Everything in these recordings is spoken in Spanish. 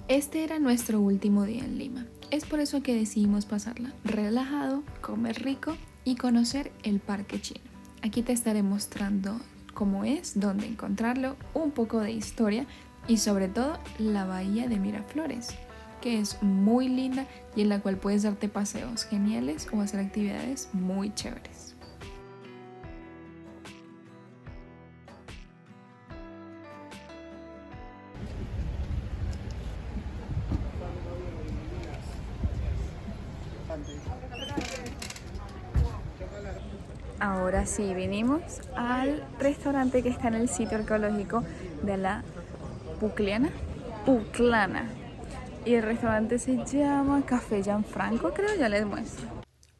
Este era nuestro último día en Lima. Es por eso que decidimos pasarla relajado, comer rico y conocer el Parque Chino. Aquí te estaré mostrando cómo es, dónde encontrarlo, un poco de historia y sobre todo la bahía de Miraflores, que es muy linda y en la cual puedes darte paseos geniales o hacer actividades muy chéveres. Ahora sí, vinimos al restaurante que está en el sitio arqueológico de la Puclana. Y el restaurante se llama Café Gianfranco, creo, ya les muestro.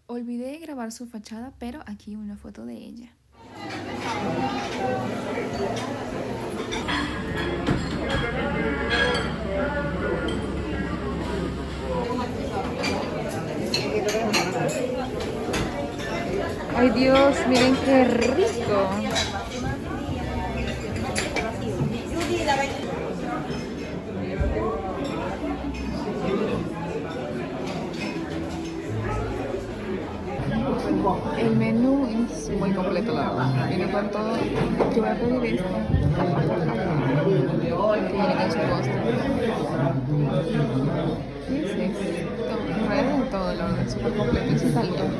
Olvidé grabar su fachada, pero aquí una foto de ella. Ay Dios, miren qué rico. El menú es muy completo, la verdad. Viene con todo. Yo voy a pedir esto. Que viene con su postre. ¿Qué es esto? Trae de todo, la verdad. Súper completo. Es italiano.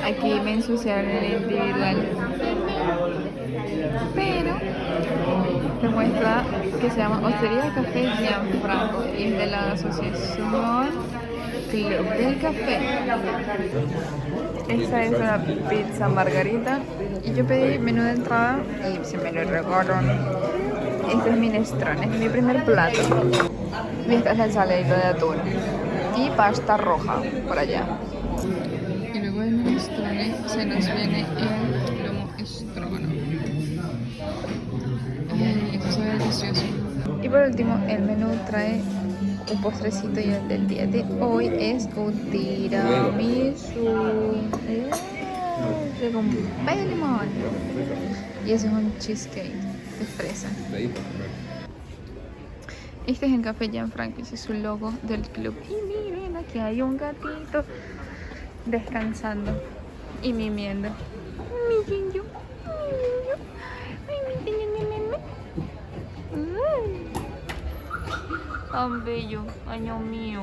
Aquí me ensuciaron el individual. Pero te muestra que se llama Hostería Café Gianfranco y es de la asociación Club del Café. Esta es una pizza margarita y yo pedí menú de entrada y se me lo regaron. Este es minestrone, es mi primer plato. Y esta es la ensaladita de atún y pasta roja por allá. Y luego del minestrone se nos viene el lomo estrógano. Esto se ve delicioso. Y por último, el menú trae un postrecito y el del día de hoy es un tiramisú con pay de limón. Y eso es un cheesecake de fresa. Este es el Café Gianfranco, ese es su logo del club. Y miren, aquí hay un gatito descansando y mimiendo. Mi niño, tan bello, año mío.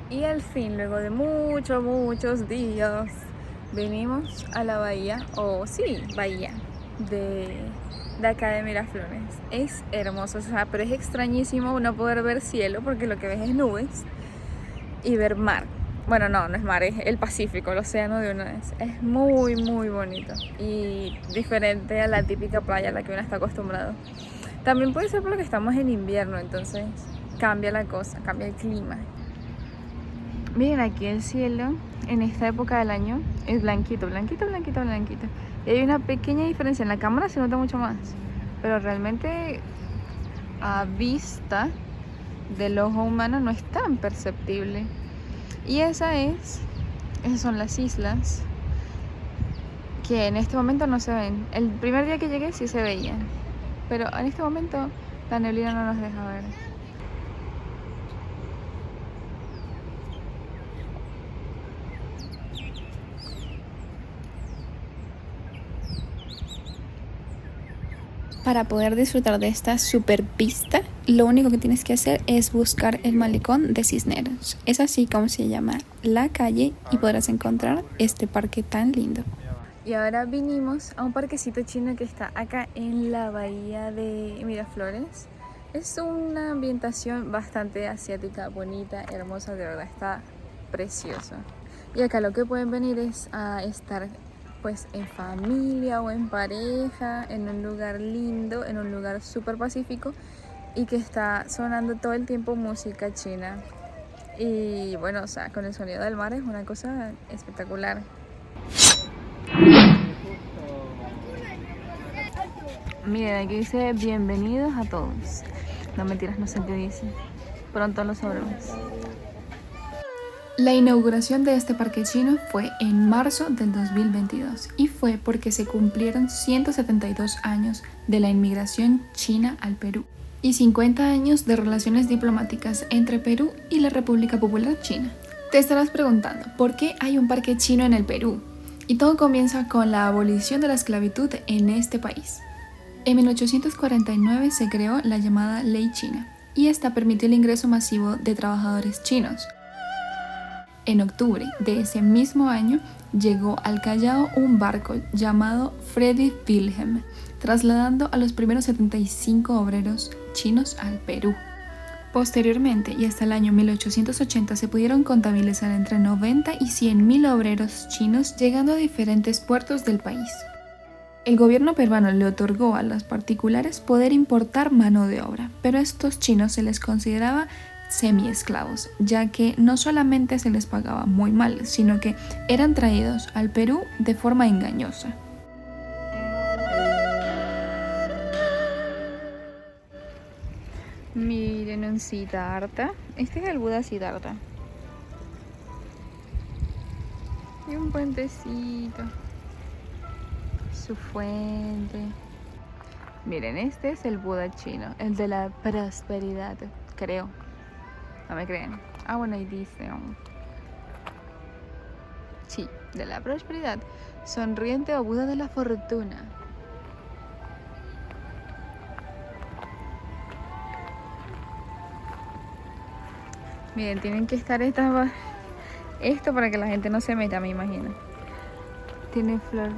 Y al fin, luego de muchos días, venimos a la bahía, bahía de acá de Miraflores. Es hermoso, o sea, pero es extrañísimo no poder ver cielo porque lo que ves es nubes y ver mar. Bueno, no es mar, es el Pacífico, el océano de una vez. Es muy bonito y diferente a la típica playa a la que uno está acostumbrado. También puede ser porque estamos en invierno, entonces cambia la cosa, cambia el clima. Miren aquí el cielo en esta época del año es blanquito. Y hay una pequeña diferencia, en la cámara se nota mucho más, pero realmente a vista del ojo humano no es tan perceptible. Y esas son las islas que en este momento no se ven. El primer día que llegué sí se veían, pero en este momento la neblina no nos deja ver. Para poder disfrutar de esta super vista, lo único que tienes que hacer es buscar el malecón de Cisneros. Es así como se llama la calle y podrás encontrar este parque tan lindo. Y ahora vinimos a un parquecito chino que está acá en la bahía de Miraflores. Es una ambientación bastante asiática, bonita, hermosa, de verdad está precioso. Y acá lo que pueden venir es a estar pues en familia o en pareja, en un lugar lindo, en un lugar súper pacífico y que está sonando todo el tiempo música china. Y bueno, o sea, con el sonido del mar es una cosa espectacular. Miren, aquí dice bienvenidos a todos. No, mentiras, no sé qué dice. Pronto lo sabremos. La inauguración de este parque chino fue en marzo del 2022 y fue porque se cumplieron 172 años de la inmigración china al Perú y 50 años de relaciones diplomáticas entre Perú y la República Popular China. Te estarás preguntando, ¿por qué hay un parque chino en el Perú? Y todo comienza con la abolición de la esclavitud en este país. En 1849 se creó la llamada Ley China y esta permitió el ingreso masivo de trabajadores chinos. En octubre de ese mismo año llegó al Callao un barco llamado Friedrich Wilhelm, trasladando a los primeros 75 obreros chinos al Perú. Posteriormente y hasta el año 1880 se pudieron contabilizar entre 90 y 100.000 obreros chinos llegando a diferentes puertos del país. El gobierno peruano le otorgó a los particulares poder importar mano de obra, pero a estos chinos se les consideraba semiesclavos, ya que no solamente se les pagaba muy mal, sino que eran traídos al Perú de forma engañosa. Miren un Siddhartha. Este es el Buda Siddhartha. Y un puentecito. Su fuente. Miren, este es el Buda chino, el de la prosperidad, creo. No me creen. Ah, bueno, ahí dice. Sí, de la prosperidad. Sonriente o Buda de la fortuna. Miren, tienen que estar esto para que la gente no se meta, me imagino. Tiene flor,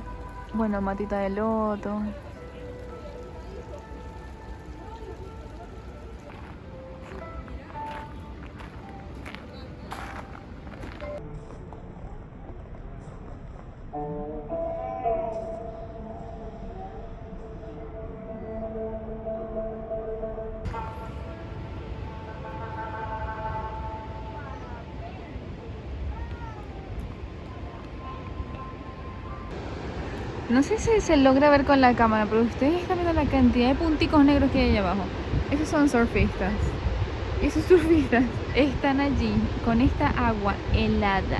bueno, matita de loto. No sé si se logra ver con la cámara, pero ustedes están viendo la cantidad de punticos negros que hay allá abajo. Esos son surfistas. Esos surfistas están allí con esta agua helada.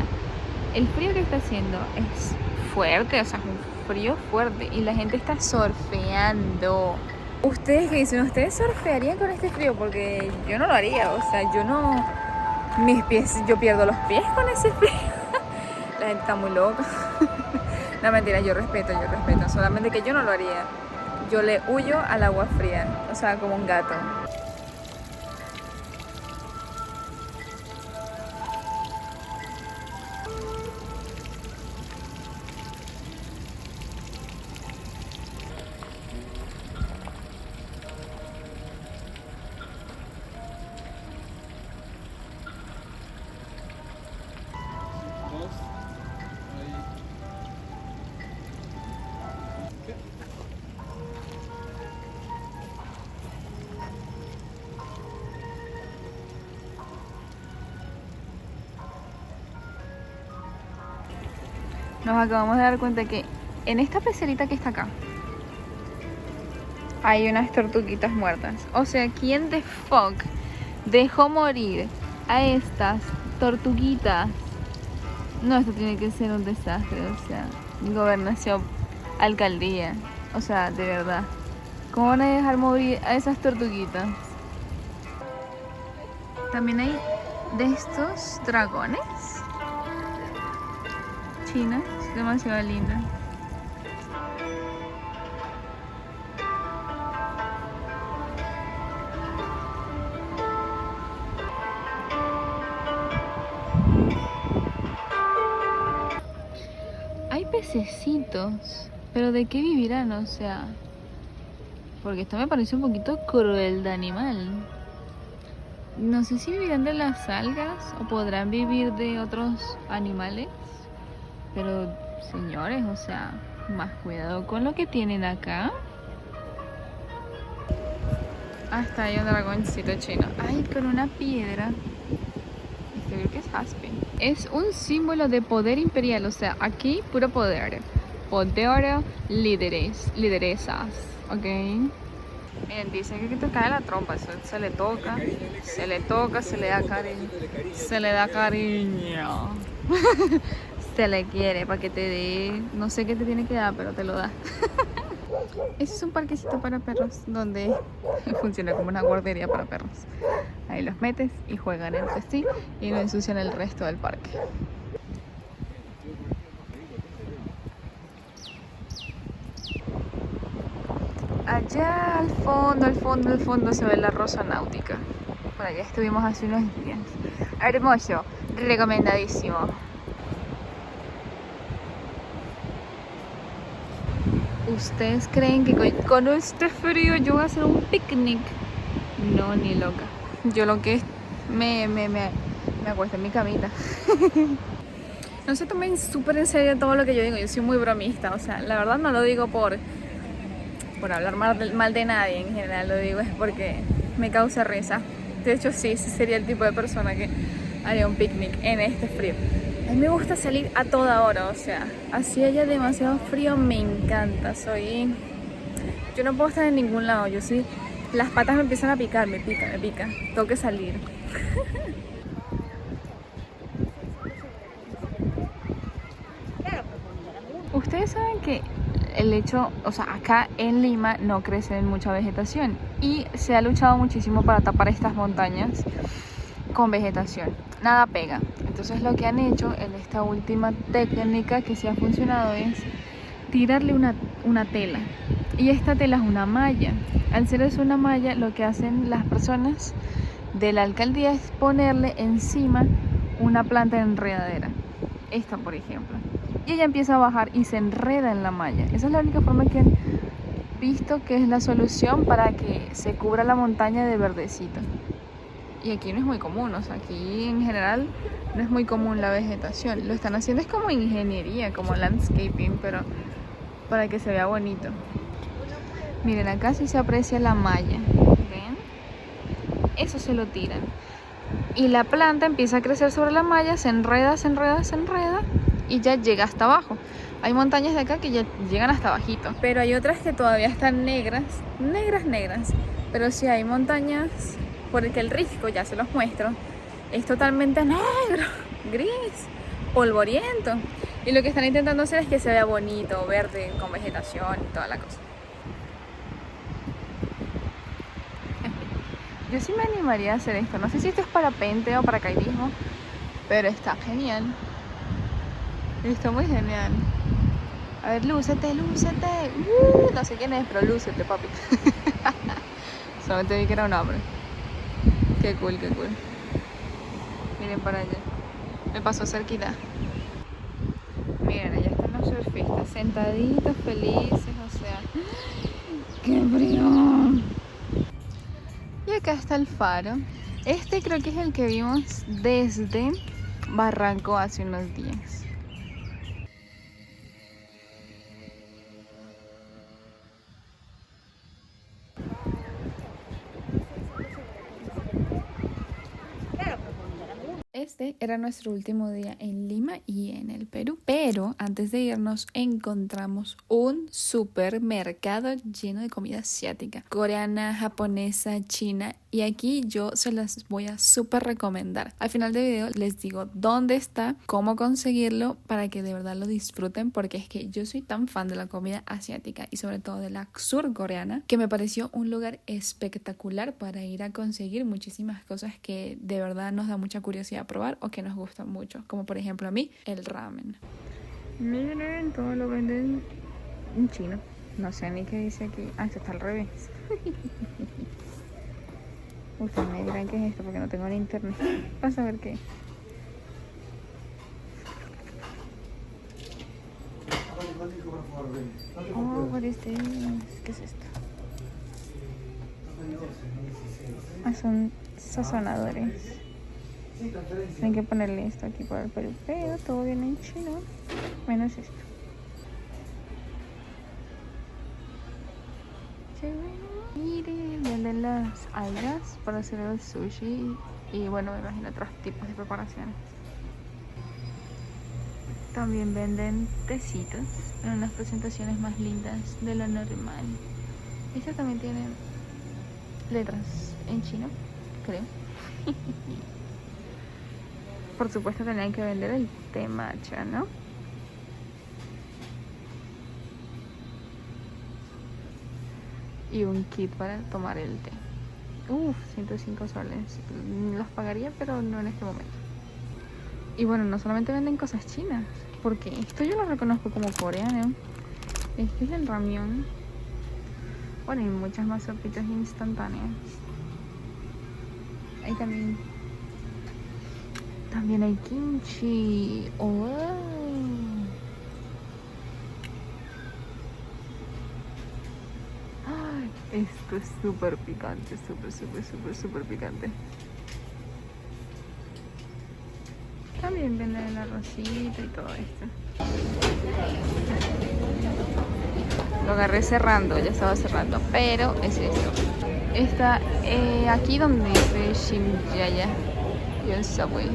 El frío que está haciendo es fuerte, o sea, es un frío fuerte. Y la gente está surfeando. ¿Ustedes qué dicen? ¿Ustedes surfearían con este frío? Porque yo no lo haría, o sea, yo no... Mis pies, yo pierdo los pies con ese frío. La gente está muy loca. No, mentira, yo respeto, solamente que yo no lo haría. Yo le huyo al agua fría, o sea, como un gato. Nos acabamos de dar cuenta que en esta pecerita que está acá hay unas tortuguitas muertas. O sea, ¿quién de fuck dejó morir a estas tortuguitas? No, esto tiene que ser un desastre, o sea, gobernación, alcaldía, o sea, de verdad. ¿Cómo van a dejar morir a esas tortuguitas? También hay de estos dragones. China, es demasiado linda. Hay pececitos, pero ¿de qué vivirán? O sea, porque esto me parece un poquito cruel de animal. No sé si vivirán de las algas o podrán vivir de otros animales. Pero, señores, o sea, más cuidado con lo que tienen acá. Hasta hay un dragoncito chino. Ay, con una piedra. Esto creo que es jaspe. Es un símbolo de poder imperial, o sea, aquí puro poder. Poder, lideresas, ¿ok? Miren, dicen que te cae la trompa, eso se le toca, se le toca, se le da cariño, se le da cariño, se le quiere para que te dé, no sé qué te tiene que dar, pero te lo da. Ese es un parquecito para perros donde funciona como una guardería para perros. Ahí los metes y juegan entre sí y no ensucian el resto del parque. Allá al fondo se ve la Rosa Náutica. Por allá estuvimos hace unos días. Hermoso, recomendadísimo. ¿Ustedes creen que con este frío yo voy a hacer un picnic? No, ni loca. Yo lo que me acuesto en mi camita. No se tomen súper en serio todo lo que yo digo. Yo soy muy bromista. O sea, la verdad no lo digo por hablar mal de nadie en general. Lo digo es porque me causa risa. De hecho, sí sería el tipo de persona que haría un picnic en este frío. A mí me gusta salir a toda hora, o sea, así haya demasiado frío, me encanta. Yo no puedo estar en ningún lado, yo sí, las patas me empiezan a picar, me pica, tengo que salir. Ustedes saben que el hecho, o sea, acá en Lima no crece mucha vegetación y se ha luchado muchísimo para tapar estas montañas con vegetación, nada pega. Entonces lo que han hecho en esta última técnica que se ha funcionado es tirarle una tela, y esta tela es una malla. Al ser eso una malla, lo que hacen las personas de la alcaldía es ponerle encima una planta enredadera, esta por ejemplo, y ella empieza a bajar y se enreda en la malla. Esa es la única forma que han visto que es la solución para que se cubra la montaña de verdecito. Y aquí no es muy común, o sea, aquí en general no es muy común la vegetación. Lo están haciendo es como ingeniería, como landscaping, pero para que se vea bonito. Miren, acá sí se aprecia la malla, ¿ven? Eso se lo tiran. Y la planta empieza a crecer sobre la malla, se enreda y ya llega hasta abajo. Hay montañas de acá que ya llegan hasta abajito, pero hay otras que todavía están negras. Pero sí hay montañas, porque el risco, ya se los muestro, es totalmente negro, gris, polvoriento. Y lo que están intentando hacer es que se vea bonito, verde, con vegetación y toda la cosa. Yo sí me animaría a hacer esto. No sé si esto es parapente o paracaidismo, pero está genial. Está muy genial. A ver, lúcete. No sé quién es, pero lúcete, papi. Solamente vi que era un hombre. Qué cool. Miren para allá. Me pasó cerquita. Miren, allá están los surfistas sentaditos, felices, o sea. ¡Qué frío! Y acá está el faro. Este creo que es el que vimos desde Barranco hace unos días. Este era nuestro último día en Lima y en el Perú, pero antes de irnos encontramos un supermercado lleno de comida asiática, coreana, japonesa, china, y aquí yo se las voy a súper recomendar. Al final del video les digo dónde está, cómo conseguirlo para que de verdad lo disfruten, porque es que yo soy tan fan de la comida asiática y sobre todo de la surcoreana que me pareció un lugar espectacular para ir a conseguir muchísimas cosas que de verdad nos da mucha curiosidad probar o que nos gustan mucho, como por ejemplo a mí el ramen. Miren, todo lo venden en chino, no sé ni qué dice aquí. Esto está al revés. Ustedes me dirán qué es esto porque no tengo ni internet para saber qué. Oh, what is this? ¿Qué es esto? Son sazonadores. Tienen que ponerle esto aquí para el Perú, pero todo viene en chino, menos esto. Miren, venden las algas para hacer el sushi y bueno, me imagino otros tipos de preparaciones. También venden tecitos en unas presentaciones más lindas de lo normal. Estos también tienen letras en chino, creo. Por supuesto tenían que vender el té matcha, ¿no? Y un kit para tomar el té. 105 soles. Los pagaría, pero no en este momento. Y bueno, no solamente venden cosas chinas, porque esto yo lo reconozco como coreano. Este es el ramyun. Bueno, y muchas más sopitas instantáneas. Ahí también hay kimchi. Oh. Ay, esto es súper picante, súper picante. También venden el arrocito y todo esto. Lo agarré cerrando, ya estaba cerrando, pero es esto. Está aquí donde dice Shimjaya y el subway.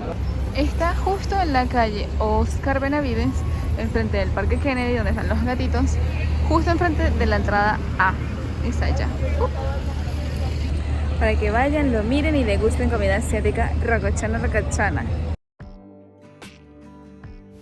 Está justo en la calle Oscar Benavides, enfrente del Parque Kennedy, donde están los gatitos, justo enfrente de la entrada A. Es allá. Para que vayan, lo miren y degusten comida asiática rocochana.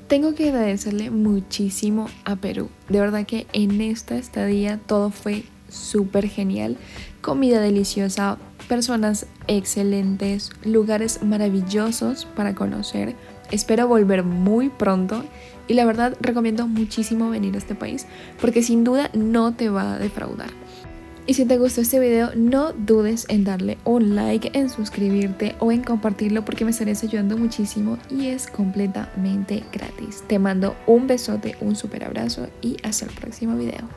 Tengo que agradecerle muchísimo a Perú. De verdad que en esta estadía todo fue súper genial. Comida deliciosa, personas excelentes, lugares maravillosos para conocer. Espero volver muy pronto y la verdad recomiendo muchísimo venir a este país porque sin duda no te va a defraudar. Y si te gustó este video, no dudes en darle un like, en suscribirte o en compartirlo porque me estarías ayudando muchísimo y es completamente gratis. Te mando un besote, un súper abrazo y hasta el próximo video.